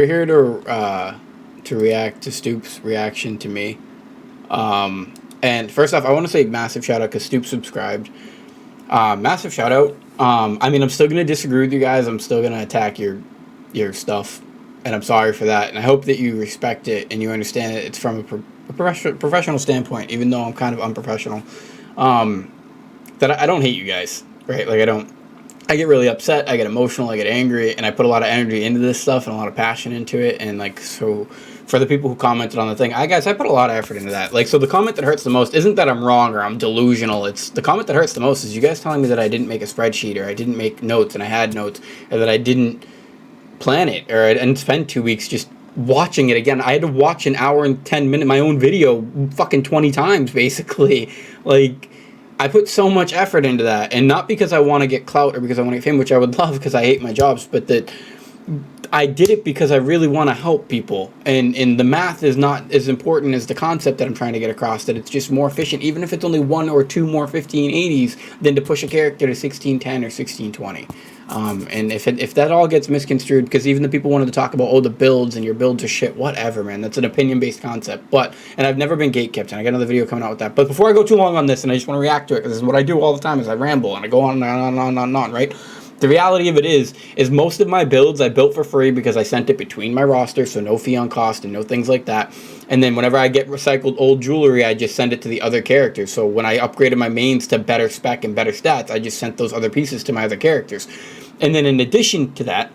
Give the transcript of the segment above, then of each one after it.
We're here to react to Stoop's reaction to me. And first off, I want to say massive shout out because Stoopz subscribed. Massive shout out. I mean, I'm still gonna disagree with you guys. I'm still gonna attack your stuff, and I'm sorry for that. And I hope that you respect it and you understand it. It's from a professional standpoint, even though I'm kind of unprofessional. That I don't hate you guys, right? Like I get really upset, I get emotional, I get angry, and I put a lot of energy into this stuff and a lot of passion into it. And like, so for the people who commented on the thing, I put a lot of effort into that. Like, so the comment that hurts the most isn't that I'm wrong or I'm delusional. It's the comment that hurts the most is you guys telling me that I didn't make a spreadsheet or I didn't make notes and I had notes, or that I didn't plan it, or I didn't spend 2 weeks just watching it again. I had to watch an hour and 10 minutes my own video fucking 20 times basically. Like, I put so much effort into that, and not because I want to get clout or because I want to get fame, which I would love because I hate my jobs, but that I did it because I really want to help people, and the math is not as important as the concept that I'm trying to get across, that it's just more efficient, even if it's only 1 or 2 more 1580s than to push a character to 1610 or 1620. And if that all gets misconstrued, because even the people wanted to talk about, oh, the builds and your builds are shit, whatever, man, that's an opinion-based concept. But, and I've never been gatekept, and I got another video coming out with that. But before I go too long on this, and I just want to react to it, because this is what I do all the time, is I ramble, and I go on and on and on and on, right? The reality of it is most of my builds I built for free because I sent it between my roster, so no fee on cost and no things like that. And then whenever I get recycled old jewelry, I just send it to the other characters. So when I upgraded my mains to better spec and better stats, I just sent those other pieces to my other characters. And then in addition to that,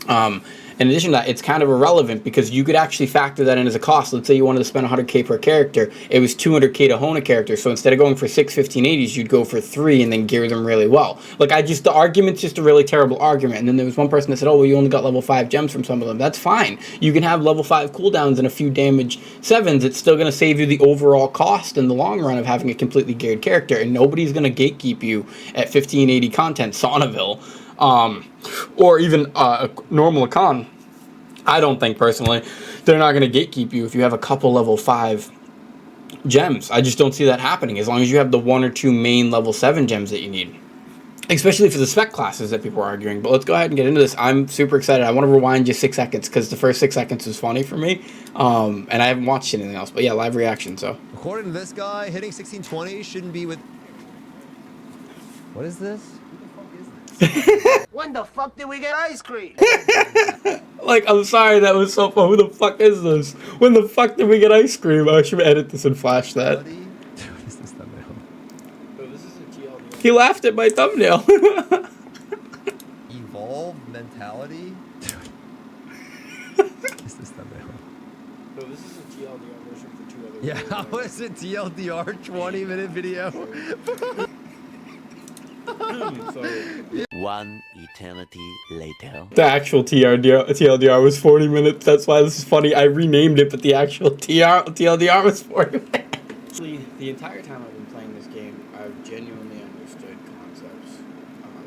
it's kind of irrelevant because you could actually factor that in as a cost. Let's say you wanted to spend 100k per character. It was 200k to hone a character. So instead of going for 6 1580s, you'd go for 3 and then gear them really well. Like, the argument's just a really terrible argument. And then there was one person that said, oh, well, you only got level 5 gems from some of them. That's fine. You can have level 5 cooldowns and a few damage 7s. It's still going to save you the overall cost in the long run of having a completely geared character. And nobody's going to gatekeep you at 1580 content, Saunaville. Or even a normal econ. I don't think, personally, they're not going to gatekeep you if you have a couple level 5 gems. I just don't see that happening as long as you have the 1 or 2 main level 7 gems that you need. Especially for the spec classes that people are arguing. But let's go ahead and get into this. I'm super excited. I want to rewind just 6 seconds because the first 6 seconds was funny for me. And I haven't watched anything else. But yeah, live reaction, so. According to this guy, hitting 1620 shouldn't be with... What is this? When the fuck did we get ice cream? Like, I'm sorry, that was so fun. Who the fuck is this? When the fuck did we get ice cream? I should edit this and flash that. Dude, what is this thumbnail? Oh, this is a TLDR. He laughed at my thumbnail. Evolve mentality? Dude. What is this thumbnail? No, this is a TLDR version for 2 other Yeah, how is it TLDR 20-minute video? One eternity later. The actual TLDR was 40 minutes. That's why this is funny. I renamed it, but the actual TLDR was 40 minutes. The entire time I've been playing this game, I've genuinely understood concepts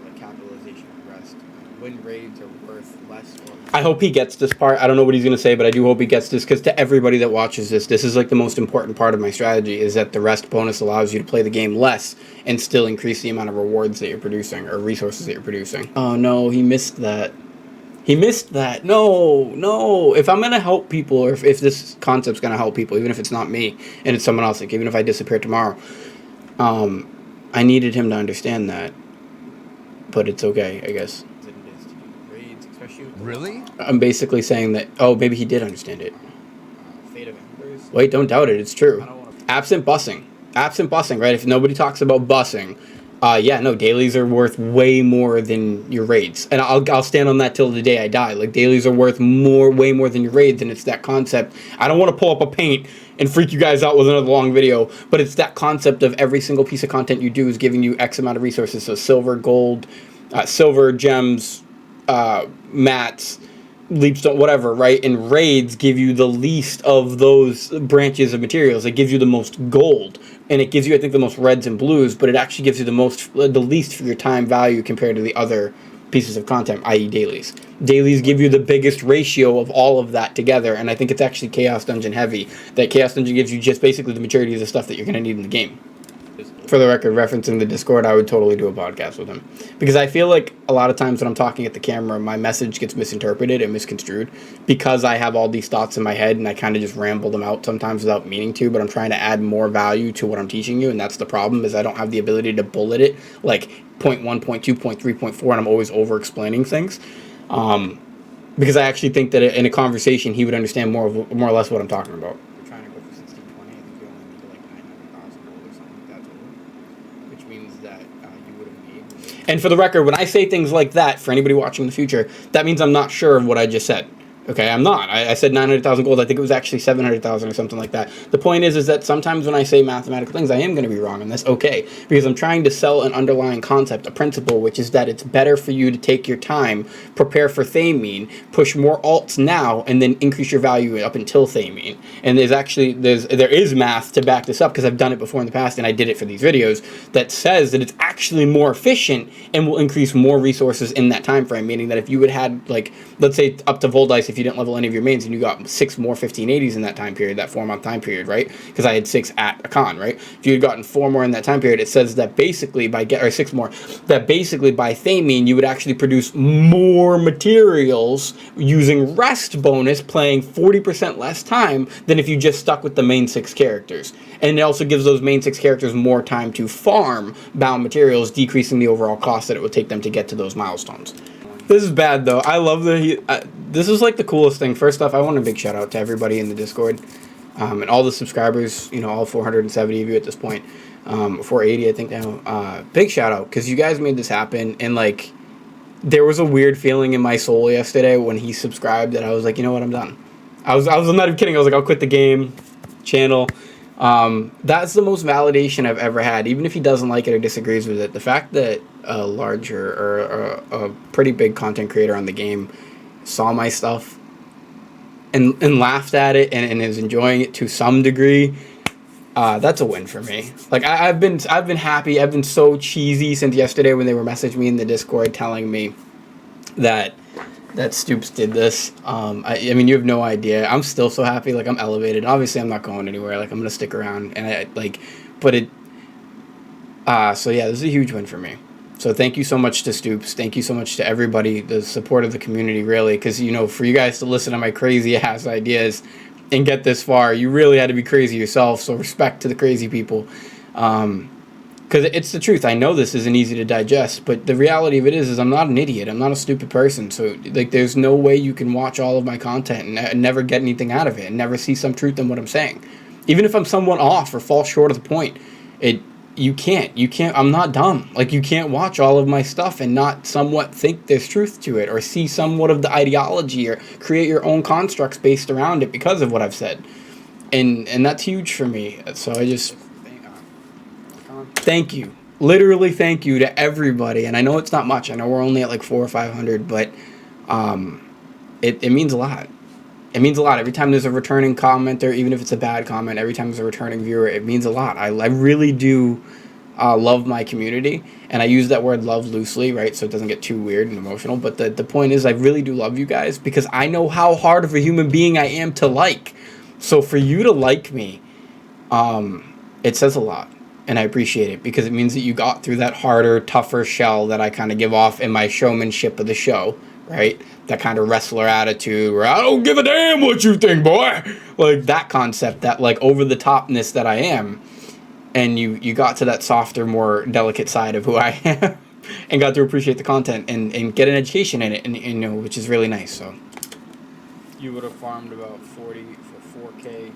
like capitalization and rest. When raids are worth less. I hope he gets this part. I don't know what he's going to say, but I do hope he gets this, because to everybody that watches this, this is like the most important part of my strategy, is that the rest bonus allows you to play the game less and still increase the amount of rewards that you're producing, or resources that you're producing. Oh no, he missed that. He missed that. No. If I'm going to help people, or if this concept's going to help people, even if it's not me and it's someone else, like even if I disappear tomorrow, I needed him to understand that. But it's okay, I guess. Really? I'm basically saying that, oh, maybe he did understand it. Wait, don't doubt it. It's true. Absent busing, right? If nobody talks about busing, yeah, no, dailies are worth way more than your raids. And I'll stand on that till the day I die. Like, dailies are worth way more than your raids, and it's that concept. I don't want to pull up a paint and freak you guys out with another long video, but it's that concept of every single piece of content you do is giving you X amount of resources. So silver, gold, silver, gems, mats, leapstone, whatever, right? And raids give you the least of those branches of materials. It gives you the most gold, and it gives you, I think, the most reds and blues, but it actually gives you the least for your time value compared to the other pieces of content, i.e. dailies. Dailies give you the biggest ratio of all of that together, and I think it's actually Chaos Dungeon heavy. That Chaos Dungeon gives you just basically the maturity of the stuff that you're going to need in the game. for the record, referencing the Discord, I would totally do a podcast with him. Because I feel like a lot of times when I'm talking at the camera, my message gets misinterpreted and misconstrued because I have all these thoughts in my head and I kind of just ramble them out sometimes without meaning to, but I'm trying to add more value to what I'm teaching you, and that's the problem, is I don't have the ability to bullet it like point 1, point 2, point 3, point 4, and I'm always over-explaining things. Because I actually think that in a conversation, he would understand more or less what I'm talking about. We're trying to go for 1620. I think you only need like 900,000 gold or something like that total, which means that you would have made. And for the record, when I say things like that, for anybody watching in the future, that means I'm not sure of what I just said. Okay, I'm not. I said 900,000 gold. I think it was actually 700,000 or something like that. The point is that sometimes when I say mathematical things, I am going to be wrong on this. Okay, because I'm trying to sell an underlying concept, a principle, which is that it's better for you to take your time, prepare for Thameen, push more alts now, and then increase your value up until Thameen. And there is math to back this up, because I've done it before in the past, and I did it for these videos, that says that it's actually more efficient and will increase more resources in that time frame. Meaning that if you would had, like, let's say up to Voldice, if you didn't level any of your mains and you got 6 more 1580s in that time period, that 4-month time period, right? Because I had 6 at a con, right? If you had gotten 4 more in that time period, it says that basically or 6 more, that basically by Thameen, you would actually produce more materials using rest bonus, playing 40% less time than if you just stuck with the main 6 characters. And it also gives those main 6 characters more time to farm bound materials, decreasing the overall cost that it would take them to get to those milestones. This is bad, though. I love this is like the coolest thing. First off, I want a big shout out to everybody in the Discord, and all the subscribers, you know, all 470 of you at this point, 480 I think now. Big shout out, because you guys made this happen, and like, there was a weird feeling in my soul yesterday when he subscribed that I was like, you know what, I'm done. I was not even kidding. I was like, I'll quit the game, channel. That's the most validation I've ever had, even if he doesn't like it or disagrees with it. The fact that a larger or a pretty big content creator on the game saw my stuff and laughed at it and is enjoying it to some degree, that's a win for me. Like, I've been happy. I've been so cheesy since yesterday when they were messaging me in the Discord telling me that Stoopz did this. I mean, you have no idea. I'm still so happy. Like, I'm elevated. Obviously, I'm not going anywhere. Like, I'm gonna stick around. And so yeah, this is a huge win for me. So thank you so much to Stoopz. Thank you so much to everybody, the support of the community, really. Because, you know, for you guys to listen to my crazy ass ideas and get this far, you really had to be crazy yourself. So respect to the crazy people. Because it's the truth. I know this isn't easy to digest, but the reality of it is I'm not an idiot. I'm not a stupid person. So, like, there's no way you can watch all of my content and never get anything out of it and never see some truth in what I'm saying. Even if I'm somewhat off or fall short of the point, you can't. I'm not dumb. Like, you can't watch all of my stuff and not somewhat think there's truth to it or see somewhat of the ideology or create your own constructs based around it because of what I've said. And that's huge for me. So I just... thank you. Literally thank you to everybody. And I know it's not much. I know we're only at like 400 or 500, but it means a lot. It means a lot. Every time there's a returning commenter, even if it's a bad comment, every time there's a returning viewer, it means a lot. I really do love my community. And I use that word love loosely, right? So it doesn't get too weird and emotional. But the point is, I really do love you guys because I know how hard of a human being I am to like. So for you to like me, it says a lot. And I appreciate it because it means that you got through that harder, tougher shell that I kind of give off in my showmanship of the show, right? That kind of wrestler attitude where I don't give a damn what you think, boy. Like that concept, that like over-the-topness that I am. And you got to that softer, more delicate side of who I am and got to appreciate the content and get an education in it, and you know, which is really nice. So you would have farmed about 40 for 4K.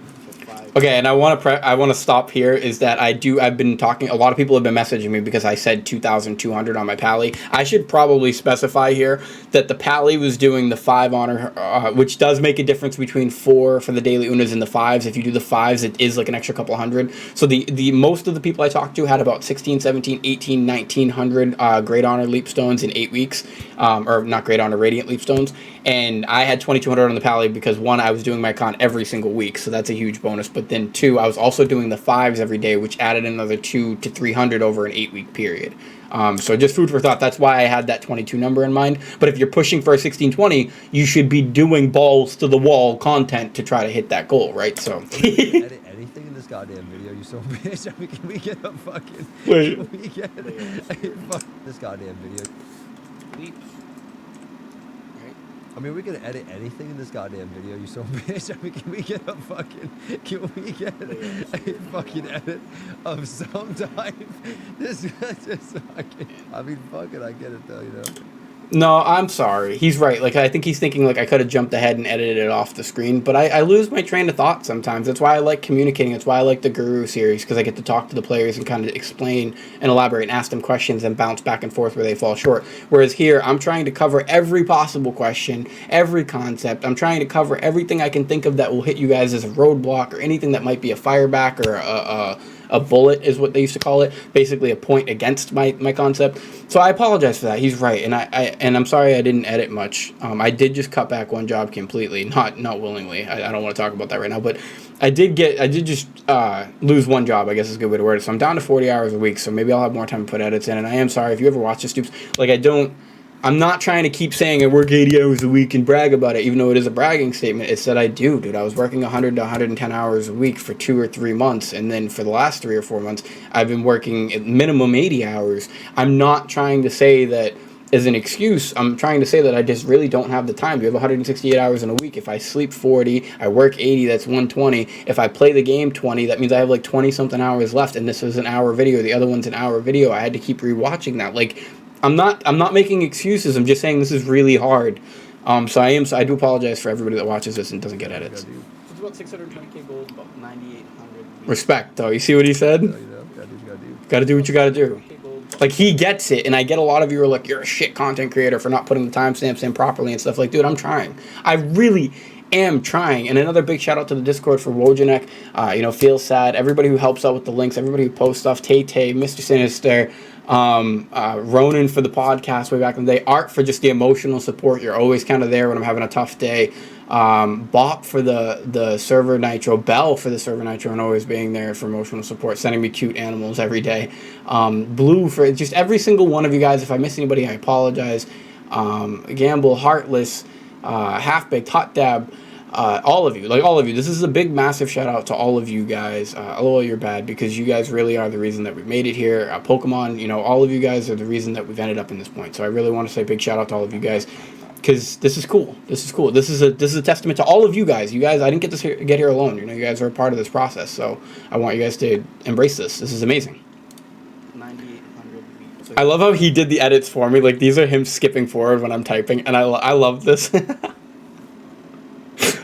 Okay, and I want to stop here. Is that I've been talking. A lot of people have been messaging me because I said 2,200 on my pally. I should probably specify here that the pally was doing the 5 honor, which does make a difference between 4 for the daily unas and the 5s. If you do the 5s, it is like an extra couple hundred. So the most of the people I talked to had about 16, 17, 18, 1900 great honor leap stones in 8 weeks, or not great honor radiant leap stones. And I had 2,200 on the pally because 1, I was doing my con every single week, so that's a huge bonus. But then 2, I was also doing the 5s every day, which added another 200 to 300 over an 8-week period. So just food for thought. That's why I had that 22 number in mind. But if you're pushing for a 1620, you should be doing balls to the wall content to try to hit that goal, right? So Anything in this goddamn video, you so bitch. I mean, can we get a fucking... Wait. Can we get fuck this goddamn video? Leaps. Right. I mean, we can edit anything in this goddamn video, you so bitch. I mean, can we get a fucking... Can we get a fucking edit of some type? This just fucking... I mean, fuck it, I get it though, you know? No, I'm sorry. He's right. Like, I think he's thinking, like, I could have jumped ahead and edited it off the screen, but I lose my train of thought sometimes. That's why I like communicating. That's why I like the Guru series, because I get to talk to the players and kind of explain and elaborate and ask them questions and bounce back and forth where they fall short. Whereas here, I'm trying to cover every possible question, every concept. I'm trying to cover everything I can think of that will hit you guys as a roadblock or anything that might be a fireback or a bullet is what they used to call it, basically a point against my concept. So I apologize for that. He's right, and I'm sorry I didn't edit much. I did just cut back one job completely, not willingly. I don't want to talk about that right now, but I did just lose one job, I guess is a good way to word it. So I'm down to 40 hours a week, so maybe I'll have more time to put edits in, and I am sorry if you ever watch the Stoopz. Like, I'm not trying to keep saying I work 80 hours a week and brag about it, even though it is a bragging statement. It's that I do, dude. I was working 100 to 110 hours a week for 2 or 3 months, and then for the last 3 or 4 months, I've been working at minimum 80 hours. I'm not trying to say that as an excuse. I'm trying to say that I just really don't have the time. You have 168 hours in a week. If I sleep 40, I work 80, that's 120. If I play the game 20, that means I have like 20-something hours left, and this is an hour video. The other one's an hour video. I had to keep rewatching that. Like, I'm not making excuses. I'm just saying this is really hard. So I do apologize for everybody that watches this and doesn't get edits. It's about 620k gold, about 9,800. Respect, though. You see what he said? Gotta do what you gotta do. Like, he gets it, and I get a lot of you are like, you're a shit content creator for not putting the timestamps in properly and stuff. Like, dude, I'm trying. I really am trying. And another big shout out to the Discord for Wojanek, Feel Sad, everybody who helps out with the links, everybody who posts stuff, Tay, Mr. Sinister, Ronan for the podcast way back in the day, Art for just the emotional support. You're always kind of there when I'm having a tough day. Bop for the server nitro, Bell for the server nitro and always being there for emotional support, sending me cute animals every day. Blue for just every single one of you guys. If I miss anybody, I apologize. Gamble, Heartless, Half-Baked, Hot Dab, all of you. This is a big, massive shout out to all of you guys. LOL, you're bad, because you guys really are the reason that we made it here. Pokemon, all of you guys are the reason that we've ended up in this point. So I really want to say a big shout out to all of you guys, because this is cool. This is cool. This is a testament to all of you guys. You guys, I didn't get here alone. You guys are a part of this process. So I want you guys to embrace this. This is amazing. 9,800. I love how he did the edits for me. Like, these are him skipping forward when I'm typing, and I love this.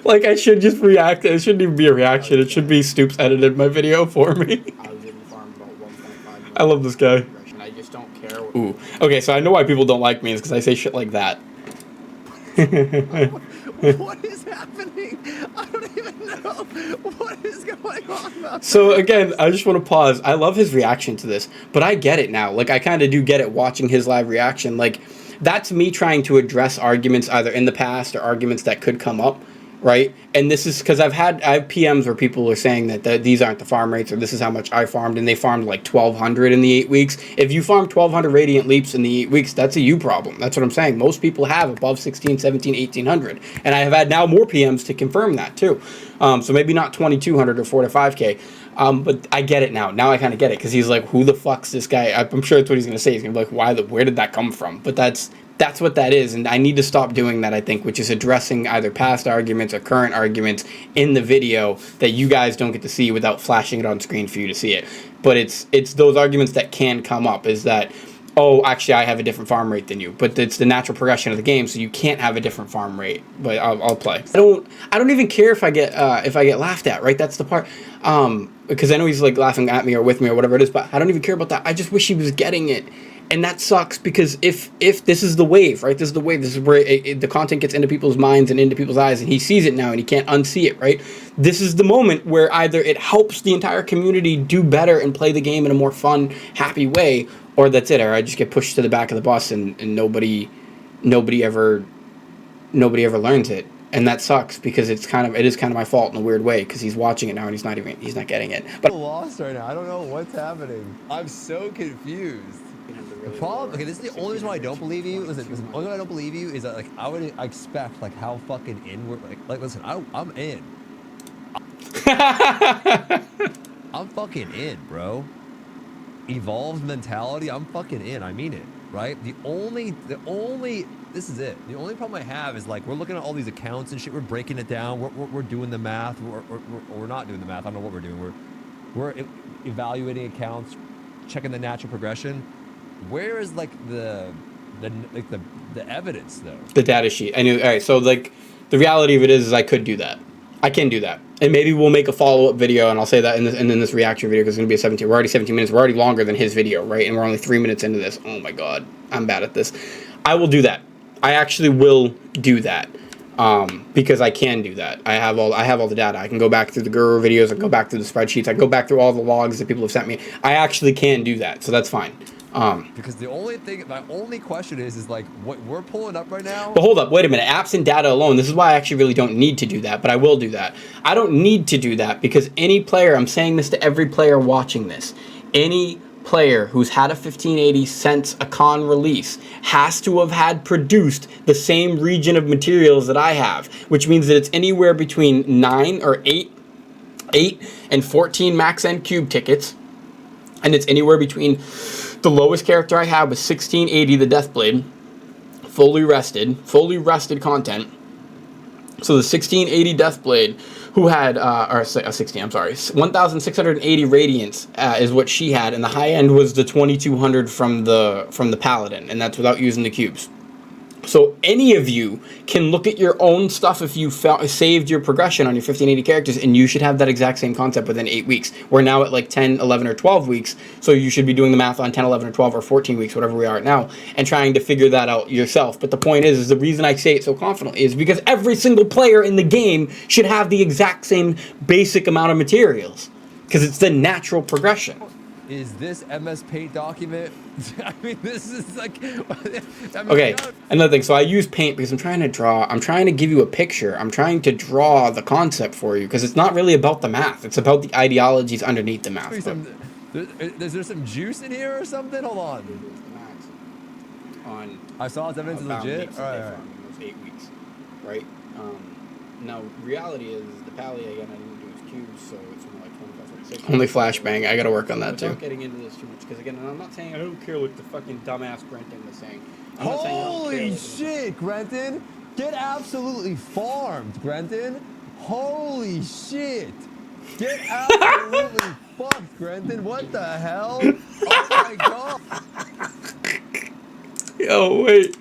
Like, I should just react. It shouldn't even be a reaction. It should be Stoopz edited my video for me. I was able to farm about 1.5. I love this guy. I just don't care. Ooh. Okay, so I know why people don't like me is because I say shit like that. What is happening? I don't even know what is going on. So again, I just want to pause. I love his reaction to this, but I get it now. Like, I kind of do get it watching his live reaction. Like, that's me trying to address arguments either in the past or arguments that could come up. Right? And this is because I have PMs where people are saying that these aren't the farm rates, or this is how much I farmed, and they farmed like 1,200 in the 8 weeks. If you farm 1,200 Radiant Leaps in the 8 weeks, that's a you problem. That's what I'm saying. Most people have above 16, 17, 1,800. And I have had now more PMs to confirm that too. So maybe not 2,200 or 4 to 5K. But I get it now. Now I kind of get it, because he's like, who the fuck's this guy? I'm sure that's what he's going to say. He's going to be like, where did that come from? But that's what that is, and I need to stop doing that, I think, which is addressing either past arguments or current arguments in the video that you guys don't get to see without flashing it on screen for you to see it. But it's those arguments that can come up, is that, oh, actually, I have a different farm rate than you, but it's the natural progression of the game, so you can't have a different farm rate. But I'll play. I don't even care if I get laughed at, right? That's the part. Because I know he's like laughing at me or with me or whatever it is, but I don't even care about that. I just wish he was getting it. And that sucks, because if this is the wave, right? This is the wave. This is where the content gets into people's minds and into people's eyes, and he sees it now and he can't unsee it, right? This is the moment where either it helps the entire community do better and play the game in a more fun, happy way, or that's it, or I just get pushed to the back of the bus and nobody ever learns it. And that sucks, because it is kind of my fault in a weird way, because he's watching it now and he's not getting it. But I'm lost right now. I don't know what's happening. I'm so confused. The problem, okay, this is the only reason why I don't believe you. Listen, the only reason I don't believe you is that, like, I expect, like, how fucking in we're, like listen, I'm in. I'm fucking in, bro. Evolved mentality, I'm fucking in. I mean it, right? The only, this is it. The only problem I have is like, we're looking at all these accounts and shit. We're breaking it down. We're doing the math. We're not doing the math. I don't know what we're doing. We're evaluating accounts, checking the natural progression. Where is like the evidence though? The data sheet. I knew. All right. So like, the reality of it is I could do that. I can do that. And maybe we'll make a follow-up video, and I'll say that in this reaction video, because it's going to be a 17. We're already 17 minutes. We're already longer than his video, right? And we're only 3 minutes into this. Oh my God. I'm bad at this. I will do that. I actually will do that. Because I can do that. I have all the data. I can go back through the Guru videos. I can go back through the spreadsheets. I can go back through all the logs that people have sent me. I actually can do that. So that's fine. Because the only thing, my only question is like what we're pulling up right now. But hold up, wait a minute. Absent data alone, this is why I actually really don't need to do that, but I will do that. I don't need to do that because any player, I'm saying this to every player watching this, any player who's had a 1580 since a con release has to have had produced the same region of materials that I have, which means that it's anywhere between 9 or 8 and 14 max end cube tickets, and it's anywhere between the lowest character I had was 1680, the Deathblade, fully rested content. So the 1680 Deathblade, who had, 1,680 radiance is what she had, and the high end was the 2,200 from the Paladin, and that's without using the cubes. So any of you can look at your own stuff if you saved your progression on your 1580 characters, and you should have that exact same concept within 8 weeks. We're now at like 10, 11, or 12 weeks, so you should be doing the math on 10, 11, or 12, or 14 weeks, whatever we are at now, and trying to figure that out yourself. But the point is the reason I say it so confidently is because every single player in the game should have the exact same basic amount of materials, because it's the natural progression. Is this MS Paint document? I mean, this is like... Okay, another thing. So I use Paint because I'm trying to give you a picture. I'm trying to draw the concept for you because it's not really about the math. It's about the ideologies underneath the math. Is there some juice in here or something? Hold on. I saw it's evidence is legit. All right. Those 8 weeks, right? Now, reality is the Pally, again, I didn't do his cubes, so it's more like 25, 26. Only flashbang. I gotta work on that too. I'm not getting into this too much, because again, I'm not saying I don't care what the fucking dumbass Brenton was saying. Holy shit, Grenton! Get absolutely farmed, Grenton! Holy shit! Get absolutely fucked, Grenton! What the hell? Oh my god! Yo, wait.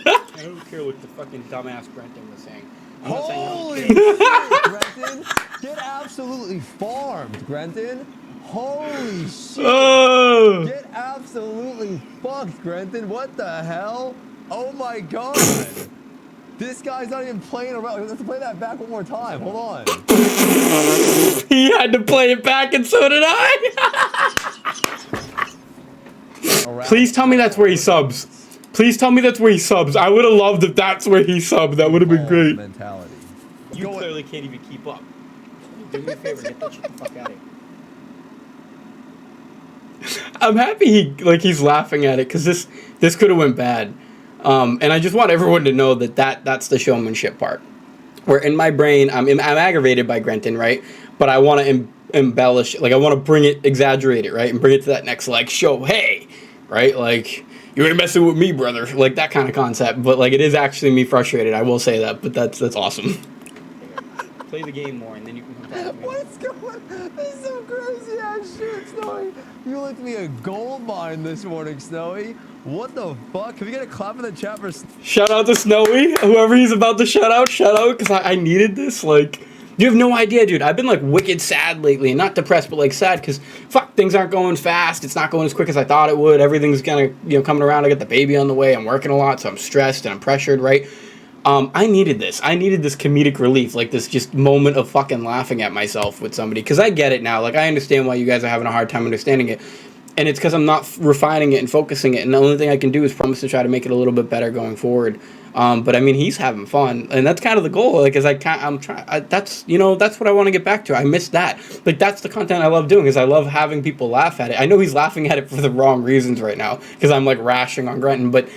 I don't care what the fucking dumbass Brenton was saying. Holy shit, Grenton! Get absolutely farmed, Grenton! Holy shit! Oh. Get absolutely fucked, Grenton! What the hell? Oh my god! This guy's not even playing around. Let's play that back one more time. Hold on. He had to play it back, and so did I. Please tell me that's where he subs. Please tell me that's where he subs. I would have loved if that's where he subbed. That would have been great. Mentality. You clearly can't even keep up. Do me a favor, get that shit the fuck out of here. I'm happy he's laughing at it, because this could have went bad. And I just want everyone to know that's the showmanship part. Where in my brain, I'm aggravated by Grenton, right? But I want to embellish, like I want to bring it, exaggerate it, right? And bring it to that next show, hey, right? Like, you ain't messing with me, brother. Like that kind of concept. But like, it is actually me frustrated. I will say that, but that's awesome. Play the game more, and then you can come back to me. What's going? This is some crazy ass shit, Snowy. You looked me a gold mine this morning, Snowy. What the fuck? Can we get a clap in the chat for? Shout out to Snowy, whoever he's about to shout out, because I needed this. Like, you have no idea, dude. I've been like wicked sad lately, and not depressed, but like sad, because fuck, things aren't going fast. It's not going as quick as I thought it would. Everything's kind of coming around. I got the baby on the way. I'm working a lot, so I'm stressed and I'm pressured, right? I needed this. I needed this comedic relief, like this just moment of fucking laughing at myself with somebody, because I get it now. Like, I understand why you guys are having a hard time understanding it. And it's because I'm not refining it and focusing it. And the only thing I can do is promise to try to make it a little bit better going forward. But I mean, he's having fun, and that's kind of the goal. Like, that's what I want to get back to. I miss that. Like, that's the content I love doing, is I love having people laugh at it. I know he's laughing at it for the wrong reasons right now, because I'm like rashing on Grenton, but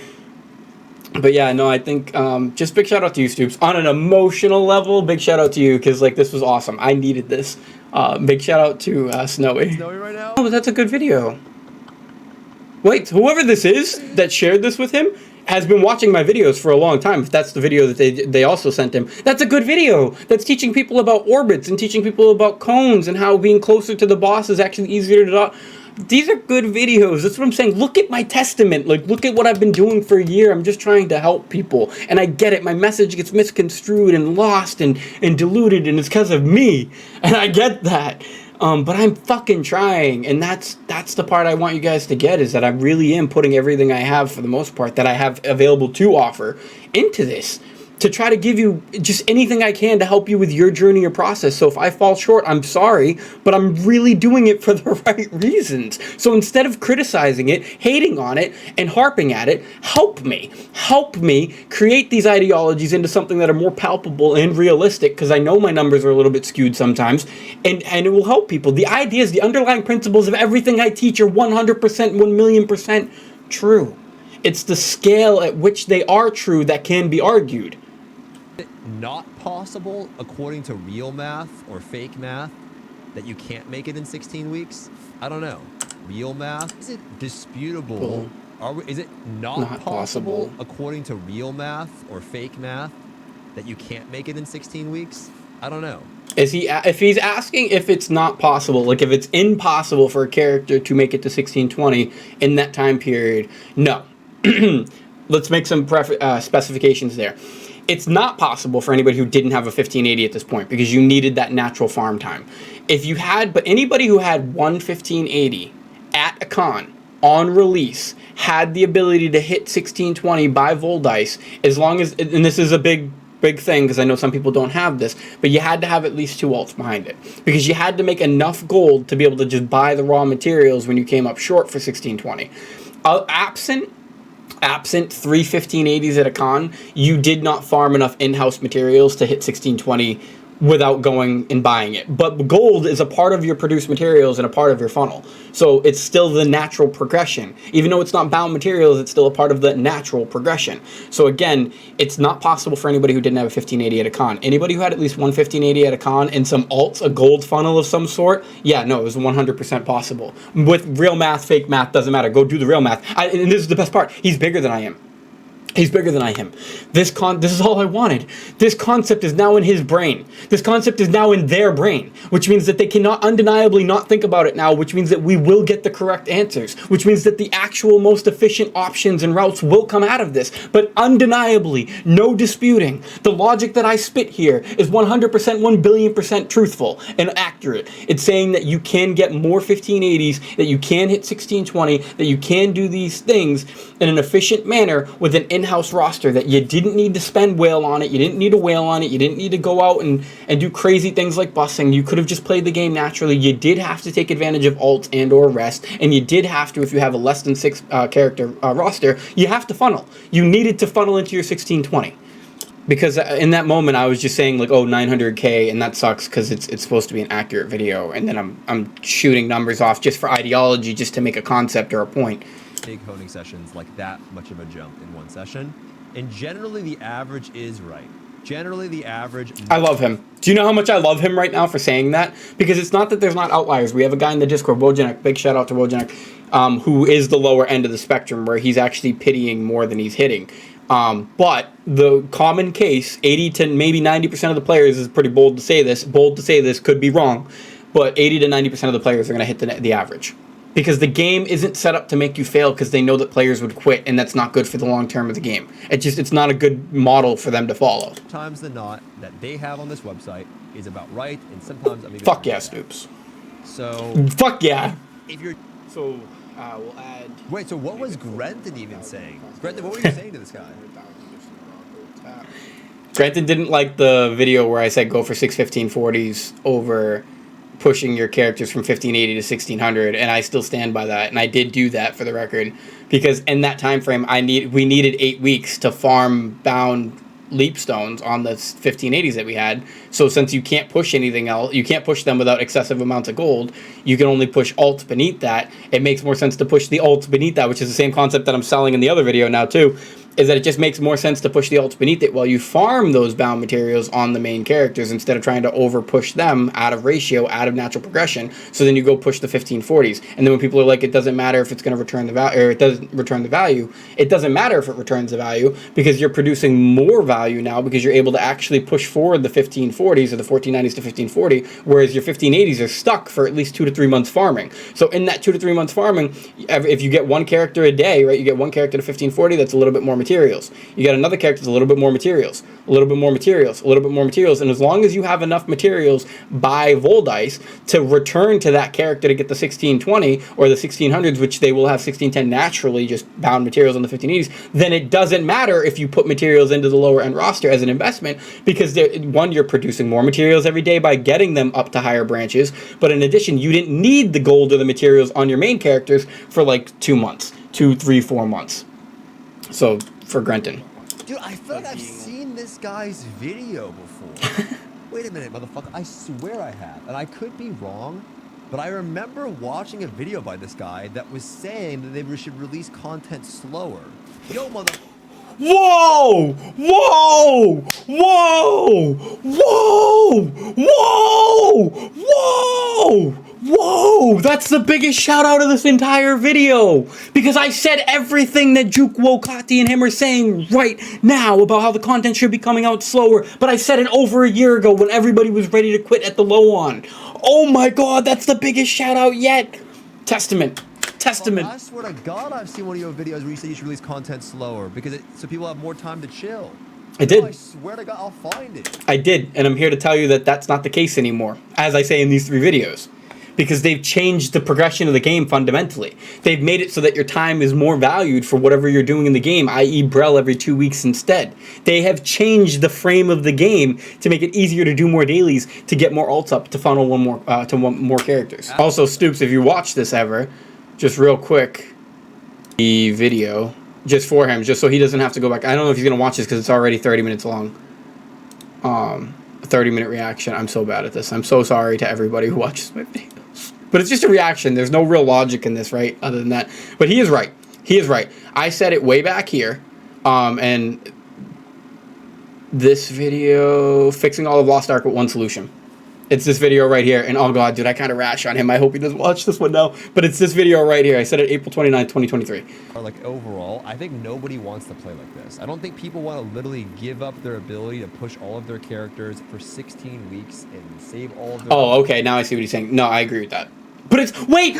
But yeah, no, I think just big shout out to you, Stoopz. On an emotional level, big shout out to you because like this was awesome. I needed this. Big shout out to Snowy. Snowy right now? Oh, but that's a good video. Wait, whoever this is that shared this with him has been watching my videos for a long time. If that's the video that they also sent him, that's a good video. That's teaching people about orbits and teaching people about cones and how being closer to the boss is actually easier to. These are good videos. That's what I'm saying. Look at my testament. Like, look at what I've been doing for a year. I'm just trying to help people. And I get it. My message gets misconstrued and lost and diluted, and it's because of me. And I get that. But I'm fucking trying. And that's the part I want you guys to get, is that I really am putting everything I have, for the most part, that I have available to offer into this, to try to give you just anything I can to help you with your journey or process. So if I fall short, I'm sorry, but I'm really doing it for the right reasons. So instead of criticizing it, hating on it, and harping at it, help me. Help me create these ideologies into something that are more palpable and realistic, because I know my numbers are a little bit skewed sometimes, and it will help people. The ideas, the underlying principles of everything I teach are 100%, 1,000,000% true. It's the scale at which they are true that can be argued. Not possible according to real math or fake math that you can't make it in 16 weeks? I don't know. Real math? Is it disputable? Is it not possible according to real math or fake math that you can't make it in 16 weeks? I don't know. If he's asking if it's not possible, like if it's impossible for a character to make it to 1620 in that time period, no. Let's make some specifications there. It's not possible for anybody who didn't have a 1580 at this point, because you needed that natural farm time. But anybody who had one 1580 at a con on release had the ability to hit 1620 by Voldice, as long as, and this is a big thing, because I know some people don't have this, but you had to have at least 2 alts behind it, because you had to make enough gold to be able to just buy the raw materials when you came up short for 1620. Absent 3 1580s at a con, you did not farm enough in-house materials to hit 1620 without going and buying it. But gold is a part of your produced materials and a part of your funnel. So it's still the natural progression. Even though it's not bound materials, it's still a part of the natural progression. So again, it's not possible for anybody who didn't have a 1580 at a con. Anybody who had at least one 1580 at a con and some alts, a gold funnel of some sort, yeah, no, it was 100% possible. With real math, fake math, doesn't matter. Go do the real math. And this is the best part. He's bigger than I am. He's bigger than I am. This is all I wanted. This concept is now in his brain. This concept is now in their brain, which means that they cannot undeniably not think about it now, which means that we will get the correct answers, which means that the actual most efficient options and routes will come out of this. But undeniably, no disputing, the logic that I spit here is 100%, 1,000,000,000% truthful and accurate. It's saying that you can get more 1580s, that you can hit 1620, that you can do these things in an efficient manner with an in-house roster, that you didn't need to spend whale on it, you didn't need to whale on it, you didn't need to go out and do crazy things like busing. You could have just played the game naturally. You did have to take advantage of alt and or rest, and you did have to, if you have a less than 6 character roster, you have to funnel. You needed to funnel into your 1620. Because in that moment, I was just saying like, oh, 900K, and that sucks because it's supposed to be an accurate video, and then I'm shooting numbers off just for ideology, just to make a concept or a point. Big honing sessions like that much of a jump in one session, and generally the average is right. Generally the average. I love him. Do you know how much I love him right now for saying that? Because it's not that there's not outliers. We have a guy in the Discord, Wojciech, big shout out to Wojciech, who is the lower end of the spectrum, where he's actually pitying more than he's hitting. But the common case, 80 to maybe 90% of the players, is pretty bold to say this, could be wrong, but 80 to 90% of the players are going to hit the average. Because the game isn't set up to make you fail, because they know that players would quit, and that's not good for the long term of the game. It's not a good model for them to follow. Times than not, that they have on this website is about right, and sometimes I'm even. Fuck yeah, Stoopz. So. Fuck yeah. If you're. So we'll add. Wait. So what was Grenton even saying? Grenton, what were you saying to this guy? Grenton didn't like the video where I said go for 6 1540s over pushing your characters from 1580 to 1600, and I still stand by that, and I did do that, for the record, because in that time frame we needed 8 weeks to farm bound leap stones on the 1580s that we had. So since you can't push anything else, you can't push them without excessive amounts of gold, you can only push alts beneath that. It makes more sense to push the alts beneath that, which is the same concept that I'm selling in the other video now too, is that it just makes more sense to push the alts beneath it while you farm those bound materials on the main characters instead of trying to over push them out of ratio, out of natural progression. So then you go push the 1540s. And then when people are like, it doesn't matter if it's going to return the value, or it doesn't return the value, it doesn't matter if it returns the value because you're producing more value now because you're able to actually push forward the 1540s or the 1490s to 1540, whereas your 1580s are stuck for at least 2 to 3 months farming. So in that 2 to 3 months farming, if you get one character a day, right, you get one character to 1540, that's a little bit more materials. You get another character, that's a little bit more materials, a little bit more materials, a little bit more materials, and as long as you have enough materials by Voldice to return to that character to get the 1620 or the 1600s, which they will have 1610 naturally, just bound materials on the 1580s, then it doesn't matter if you put materials into the lower end roster as an investment because one, you're producing more materials every day by getting them up to higher branches, but in addition, you didn't need the gold or the materials on your main characters for like 2 months, 2, 3, 4 months. So for Grenton. Dude, I feel like I've seen this guy's video before. Wait a minute, motherfucker. I swear I have. And I could be wrong, but I remember watching a video by this guy that was saying that they should release content slower. Yo, mother... Whoa! Whoa! Whoa! Whoa! Whoa! Whoa! Whoa! That's the biggest shout out of this entire video! Because I said everything that Juke, Wokati, and him are saying right now about how the content should be coming out slower, but I said it over a year ago when everybody was ready to quit at the low on. Oh my god, that's the biggest shout out yet! Testament. Testament. I swear to God, I've seen one of your videos where you say you should release content slower because so people have more time to chill. I did. Oh, I swear to God, I'll find it. I did, and I'm here to tell you that that's not the case anymore, as I say in these 3 videos. Because they've changed the progression of the game fundamentally. They've made it so that your time is more valued for whatever you're doing in the game, i.e. Brel every 2 weeks instead. They have changed the frame of the game to make it easier to do more dailies, to get more ults up, to funnel more characters. Also, Stoopz, if you watch this ever, just real quick, the video, just for him, just so he doesn't have to go back. I don't know if he's going to watch this because it's already 30 minutes long. A 30-minute reaction. I'm so bad at this. I'm so sorry to everybody who watches my videos. But it's just a reaction. There's no real logic in this, right? Other than that. But he is right. He is right. I said it way back here. And this video, fixing all of Lost Ark with one solution. It's this video right here. And oh god, dude, I kind of rash on him. I hope he doesn't watch this one now. But it's this video right here. I said it April 29th, 2023. Like overall, I think nobody wants to play like this. I don't think people want to literally give up their ability to push all of their characters for 16 weeks and save all of their... Oh, okay. Now I see what he's saying. No, I agree with that. But it's... Wait!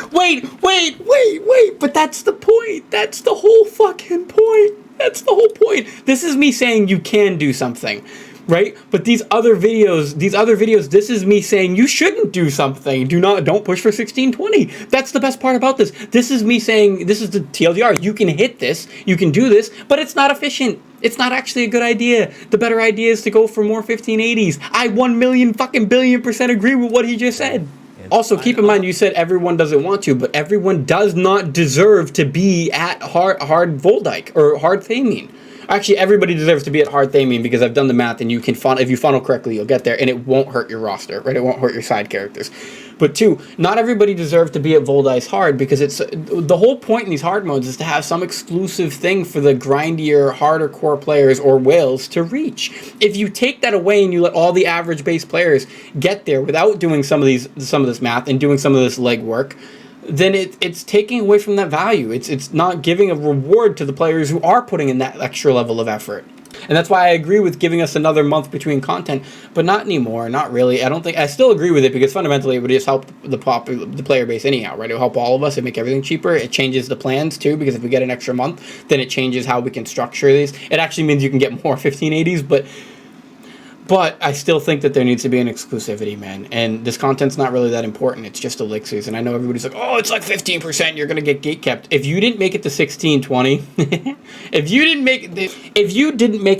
But that's the point. That's the whole fucking point. That's the whole point. This is me saying you can do something. Right? But these other videos, this is me saying you shouldn't do something. Don't push for 1620. That's the best part about this. This is me saying, this is the TLDR. You can hit this, you can do this, but it's not efficient. It's not actually a good idea. The better idea is to go for more 1580s. I 1 million fucking billion% agree with what he just said. Also, keep in mind, you said everyone doesn't want to, but everyone does not deserve to be at hard Voldyke or hard Thamine. Actually, everybody deserves to be at hard Thamine because I've done the math, and you can if you funnel correctly, you'll get there, and it won't hurt your roster, right? It won't hurt your side characters. But 2, not everybody deserves to be at Voldice hard because it's the whole point in these hard modes is to have some exclusive thing for the grindier, harder core players or whales to reach. If you take that away and you let all the average base players get there without doing some of this math and doing some of this legwork, then it's taking away from that value. It's not giving a reward to the players who are putting in that extra level of effort. And that's why I agree with giving us another month between content, but not anymore, not really. I still agree with it because fundamentally it would just help the player base anyhow, right? It would help all of us. It make everything cheaper. It changes the plans too because if we get an extra month, then it changes how we can structure these. It actually means you can get more 1580s, but I still think that there needs to be an exclusivity, man. And this content's not really that important. It's just elixirs. And I know everybody's like, oh, it's like 15%. You're going to get gatekept. If you didn't make it to 1620, if you didn't make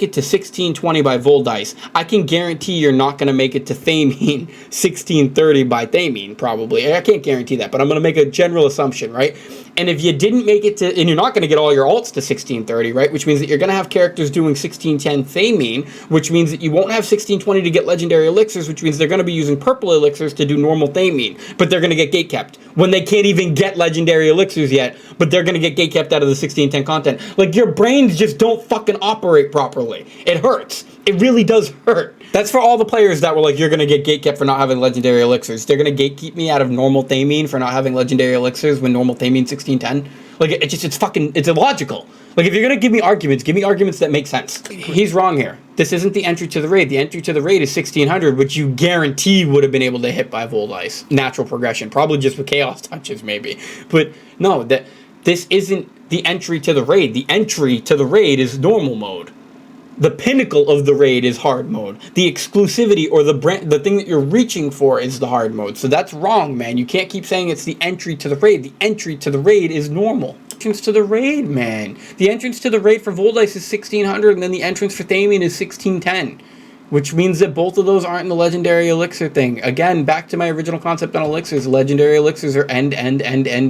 it to 1620 by Voldice, I can guarantee you're not going to make it to Thamine 1630 by Thamine, probably. I can't guarantee that, but I'm going to make a general assumption, right? And if you didn't make it to, and you're not going to get all your alts to 1630, right? Which means that you're going to have characters doing 1610 Thamine, which means that you won't have 16 1620 to get legendary elixirs, which means they're going to be using purple elixirs to do normal Thameen, but they're going to get gatekept when they can't even get legendary elixirs yet, but they're going to get gatekept out of the 1610 content. Like, your brains just don't fucking operate properly. It hurts. It really does hurt. That's for all the players that were like, you're going to get gatekept for not having legendary elixirs. They're going to gatekeep me out of normal Thameen for not having legendary elixirs when normal Thameen 1610. Like, it's illogical. Like, if you're going to give me arguments that make sense. He's wrong here. This isn't the entry to the raid. The entry to the raid is 1600, which you guarantee would have been able to hit by Vold Ice. Natural progression. Probably just with chaos touches, maybe. But no, this isn't the entry to the raid. The entry to the raid is normal mode. The pinnacle of the raid is hard mode. The exclusivity or the thing that you're reaching for is the hard mode. So that's wrong, man. You can't keep saying it's the entry to the raid. The entry to the raid is normal. Entrance to the raid, man. The entrance to the raid for Vold Ice is 1600, and then the entrance for Thameen is 1610. Which means that both of those aren't in the legendary elixir thing. Again, back to my original concept on elixirs. Legendary elixirs are end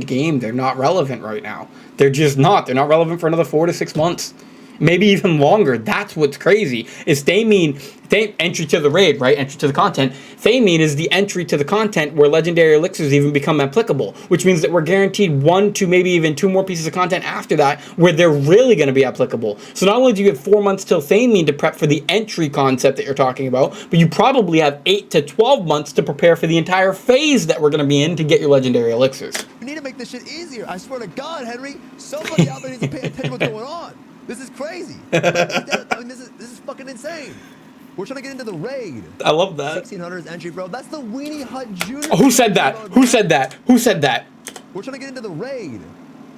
game. They're not relevant right now. They're just not. They're not relevant for another 4 to 6 months. Maybe even longer. That's what's crazy. Is entry to the raid, right? Entry to the content. Thameen is the entry to the content where legendary elixirs even become applicable, which means that we're guaranteed 1 to maybe even 2 more pieces of content after that where they're really going to be applicable. So not only do you have 4 months till Thameen to prep for the entry concept that you're talking about, but you probably have 8 to 12 months to prepare for the entire phase that we're going to be in to get your legendary elixirs. We need to make this shit easier. I swear to God, Henry, somebody out there needs to pay attention to what's going on. This is crazy. I mean, this is fucking insane. We're trying to get into the raid. I love that. 1600s entry, bro. That's the Weenie Hut Junior. Oh, who said that? Who said that? Who said that? We're trying to get into the raid.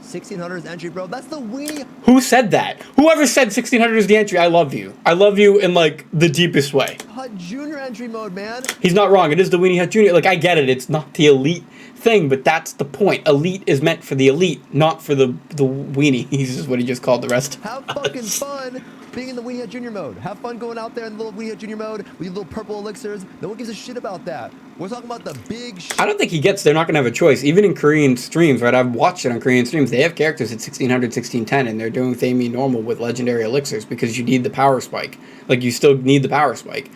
1600s entry, bro. That's the Weenie. Who said that? Whoever said 1600 is the entry, I love you. I love you in, like, the deepest way. Hut Junior entry mode, man. He's not wrong. It is the Weenie Hut Junior. Like, I get it. It's not the elite thing, but that's the point. Elite is meant for the elite, not for the weenie. He's just what he just called the rest. Have fucking fun being in the Weenie Hut Junior mode. Have fun going out there in the little Weenie Hut Junior mode with your little purple elixirs. No one gives a shit about that. We're talking about the big shit. I don't think he gets they're not going to have a choice. Even in Korean streams, right? I've watched it on Korean streams. They have characters at 1600, 1610, and they're doing Thameen normal with legendary elixirs because you need the power spike. Like, you still need the power spike.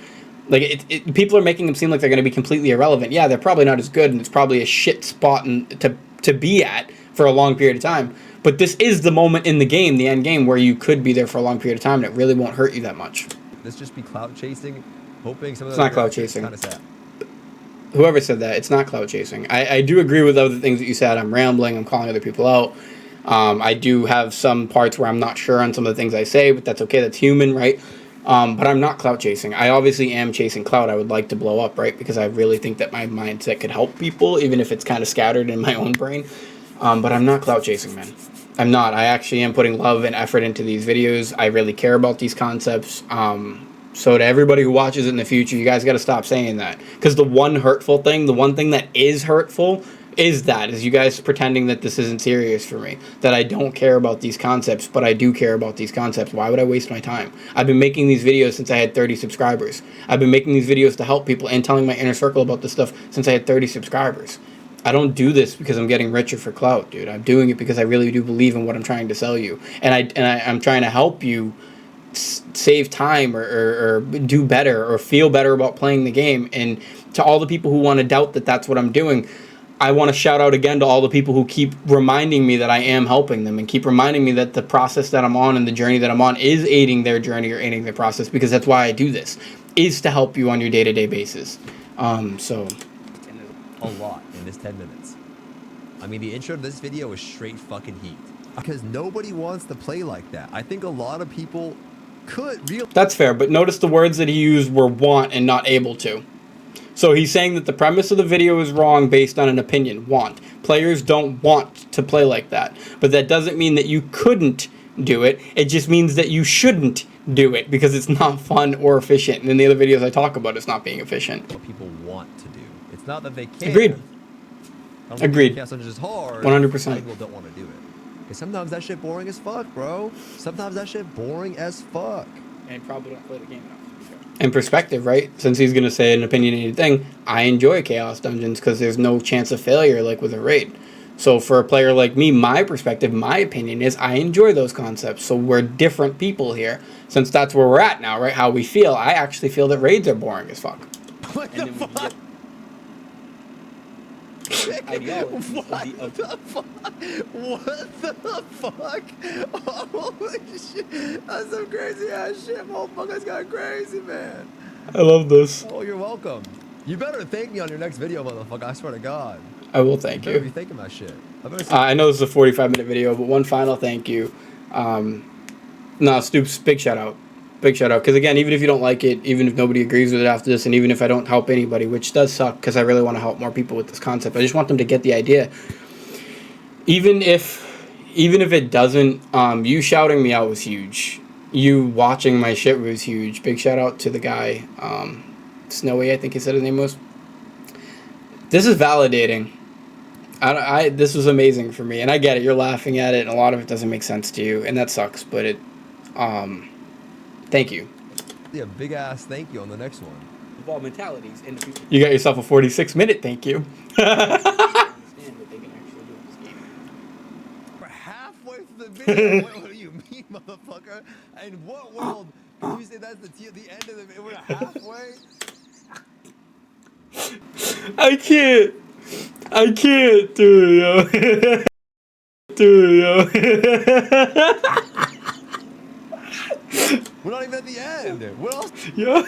Like, people are making them seem like they're going to be completely irrelevant. Yeah, they're probably not as good, and it's probably a shit spot to be at for a long period of time. But this is the moment in the game, the end game, where you could be there for a long period of time, and it really won't hurt you that much. This just be clout chasing, hoping some of It's the not clout chasing. Kind of sad. Whoever said that, it's not clout chasing. I do agree with other things that you said. I'm rambling. I'm calling other people out. I do have some parts where I'm not sure on some of the things I say, but that's okay. That's human, right? But I'm not clout chasing. I obviously am chasing clout. I would like to blow up, right? Because I really think that my mindset could help people, even if it's kind of scattered in my own brain. But I'm not clout chasing, man. I'm not. I actually am putting love and effort into these videos. I really care about these concepts. So to everybody who watches it in the future, you guys got to stop saying that. Because the one hurtful thing, the one thing that is hurtful is you guys pretending that this isn't serious for me, that I don't care about these concepts, but I do care about these concepts. Why would I waste my time? I've been making these videos since I had 30 subscribers. I've been making these videos to help people and telling my inner circle about this stuff since I had 30 subscribers. I don't do this because I'm getting richer for clout, dude. I'm doing it because I really do believe in what I'm trying to sell you. And I'm trying to help you save time or do better or feel better about playing the game. And to all the people who want to doubt that that's what I'm doing, I want to shout out again to all the people who keep reminding me that I am helping them and keep reminding me that the process that I'm on and the journey that I'm on is aiding their journey or aiding their process, because that's why I do this, is to help you on your day-to-day basis. So a lot in this 10 minutes. I mean, the intro to this video is straight fucking heat. Because nobody wants to play like that. I think a lot of people could That's fair, but notice the words that he used were want and not able to. So he's saying that the premise of the video is wrong based on an opinion, want. Players don't want to play like that. But that doesn't mean that you couldn't do it. It just means that you shouldn't do it because it's not fun or efficient. And in the other videos I talk about, it's not being efficient. What people want to do. It's not that they can. Agreed. Agreed. Chaos Dungeons is hard. 100%. People don't want to do it. Because sometimes that shit boring as fuck, bro. Sometimes that shit boring as fuck. And probably don't play the game enough. In perspective, right? Since he's going to say an opinionated thing, I enjoy Chaos Dungeons because there's no chance of failure like with a raid. So for a player like me, my perspective, my opinion is I enjoy those concepts. So we're different people here. Since that's where we're at now, right? How we feel. I actually feel that raids are boring as fuck. What the fuck? Ideology What the fuck? What the fuck? Holy shit. That's some crazy ass shit. Motherfucker's got crazy, man. I love this. Oh, you're welcome. You better thank me on your next video, motherfucker. I swear to God. I will thank You better you. be thinking my shit. I know this is a 45-minute video, but one final thank you. No, Stoopz, big shout out. Big shout out. Because again, even if you don't like it, even if nobody agrees with it after this, and even if I don't help anybody, which does suck because I really want to help more people with this concept. I just want them to get the idea. Even if it doesn't, you shouting me out was huge. You watching my shit was huge. Big shout out to the guy, Snowy, I think he said his name was. This is validating. This was amazing for me, and I get it. You're laughing at it, and a lot of it doesn't make sense to you, and that sucks. But it, thank you. Yeah, big ass thank you on the next one. Evolve mentalities. You got yourself a 46-minute thank you. We're halfway through the video. What do you mean, motherfucker? In what world can you say that's the end of the video? We're halfway. I can't do it, yo. We're not even at the end. What else? Yo.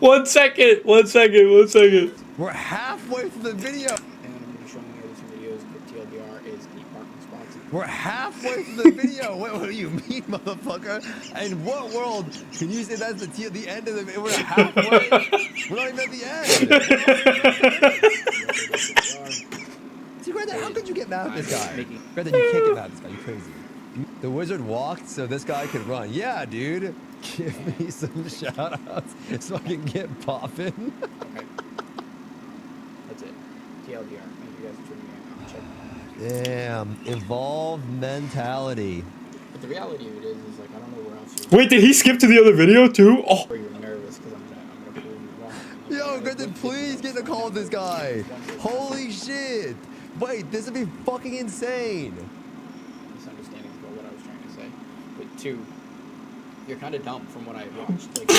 1 second. We're halfway through the video. And I'm going to be showing you some videos, but TLDR is the parking spots. We're halfway through the video. What do you mean, motherfucker? In what world can you say that's the end of the video? We're halfway. We're not even at the end. See, Grandad, how could you get mad at this guy? Grandad, you can't get mad at this guy. You're crazy. The wizard walked so this guy could run. Yeah, dude. Give me some shout-outs so I can get popping. Okay. That's it. TLDR. Thank you guys for tuning in. Check. Damn. Evolve mentality. But the reality of it is like, I don't know where else Wait, did he skip to the other video too? Oh. you're nervous because I'm gonna prove you wrong. Yo, Grandad, please get a call with this guy. Holy shit. Wait, this would be fucking insane. Misunderstandings about what I was trying to say. But two, you're kind of dumb from what I watched. Like,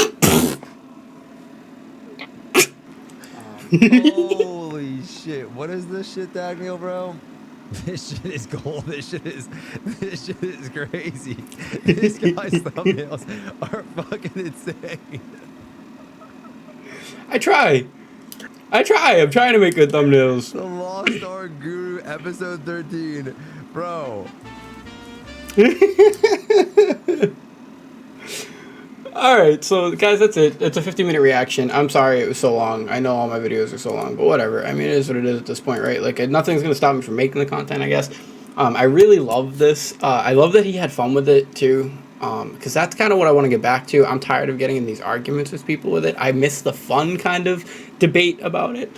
Holy shit. What is this shit, Dagmeal, bro? This shit is gold. This shit is crazy. This guy's thumbnails are fucking insane. I try. I'm trying to make good thumbnails. The Lost Art Guru episode 13. Bro. Alright, so guys, that's it. It's a 50-minute reaction. I'm sorry it was so long. I know all my videos are so long, but whatever. I mean, it is what it is at this point, right? Like, nothing's going to stop me from making the content, I guess. I really love this. I love that he had fun with it, too. Because that's kind of what I want to get back to. I'm tired of getting in these arguments with people with it. I miss the fun kind of debate about it.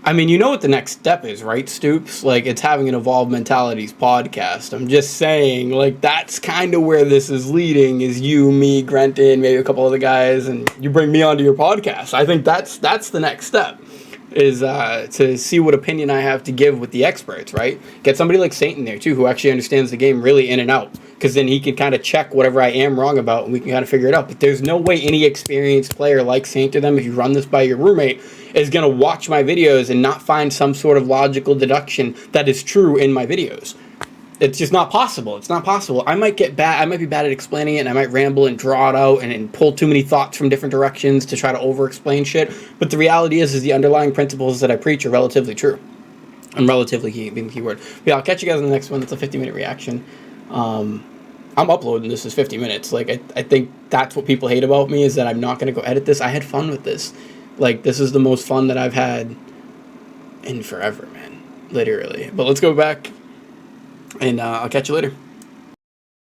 I mean, you know what the next step is, right, Stoopz? Like, it's having an Evolve Mentalities podcast. I'm just saying, like, that's kind of where this is leading, is you, me, Grenton, maybe a couple other guys, and you bring me onto your podcast. I think that's the next step, is to see what opinion I have to give with the experts, right? Get somebody like Saint in there, too, who actually understands the game really in and out, because then he can kind of check whatever I am wrong about, and we can kind of figure it out. But there's no way any experienced player like Saint or them, if you run this by your roommate, is going to watch my videos and not find some sort of logical deduction that is true in my videos. It's just not possible. It's not possible. I might be bad at explaining it, and I might ramble and draw it out and pull too many thoughts from different directions to try to over-explain shit. But the reality is the underlying principles that I preach are relatively true. And relatively being the keyword. But yeah, I'll catch you guys in the next one. It's a 50-minute reaction. I'm uploading this as 50 minutes. Like, I think that's what people hate about me, is that I'm not going to go edit this. I had fun with this. Like, this is the most fun that I've had in forever, man. Literally. But let's go back, and I'll catch you later.